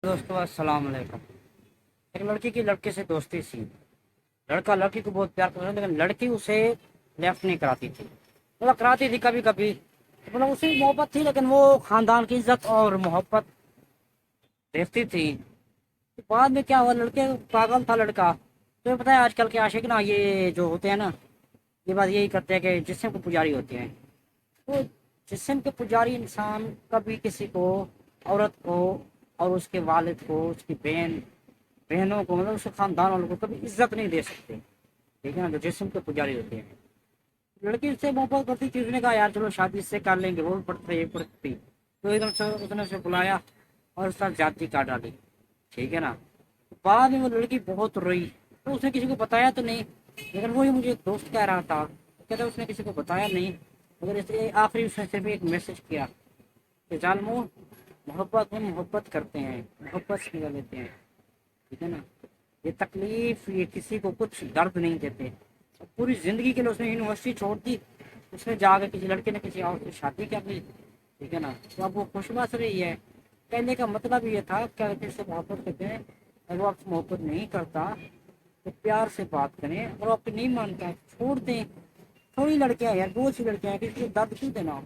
دوستو السلام علیکم۔ ایک لڑکی کی لڑکے سے دوستی تھی۔ لڑکا لڑکی کو بہت پیار کرتا تھا لیکن لڑکی اسے لیفٹ نہیں کراتی تھی، مطلب کراتی تھی کبھی کبھی، مطلب اسی محبت تھی لیکن وہ خاندان کی عزت اور محبت دیکھتی تھی۔ بعد میں کیا ہوا، لڑکے پاگل تھا لڑکا، تو پتہ ہے آج کل کے عاشق نا یہ جو ہوتے ہیں نا، یہ بات یہی کرتے ہیں کہ جسم کے پجاری ہوتے ہیں۔ تو جسم کے پجاری انسان کبھی کسی کو، عورت کو اور اس کے والد کو، اس کی بہنوں کو، مطلب اس کے خاندان والوں کو کبھی عزت نہیں دے سکتے، ٹھیک ہے نا، جو جسم کے پجاری ہوتے ہیں۔ لڑکی اس سے محبت کرتی تھی، اس نے کہا یار چلو شادی اس سے کر لیں گے، وہ پڑھتے یہ پڑھتی، تو ایک دم سے اس نے اسے بلایا اور اس ساتھ جاتی کاٹ ڈالی، ٹھیک ہے نا۔ بعد میں وہ لڑکی بہت روئی، تو اس نے کسی کو بتایا تو نہیں، لیکن وہی مجھے ایک دوست کہہ رہا تھا، کہتا اس نے کسی کو بتایا نہیں، مگر اس لیے آخری اس نے صرف ایک میسج کیا کہ ظالموں، محبت میں محبت کرتے ہیں، محبت سے ملا لیتے ہیں، ٹھیک ہے نا۔ یہ تکلیف، یہ کسی کو کچھ درد نہیں دیتے۔ پوری زندگی کے لیے اس نے یونیورسٹی چھوڑ دی، اس نے جا کے کسی لڑکے نے کسی اور سے شادی کر لی، ٹھیک ہے نا۔ تو اب وہ خوش بس رہی ہے۔ کہنے کا مطلب یہ تھا کہ اگر کسی سے محبت کرتے ہیں، اگر وہ آپ سے محبت نہیں کرتا تو پیار سے بات کریں، اگر وہ آپ کو نہیں مانتا چھوڑ دیں۔ تھوڑی لڑکیاں یار، بہت سی لڑکیاں ہیں، کسی کو درد کیوں دینا ہو۔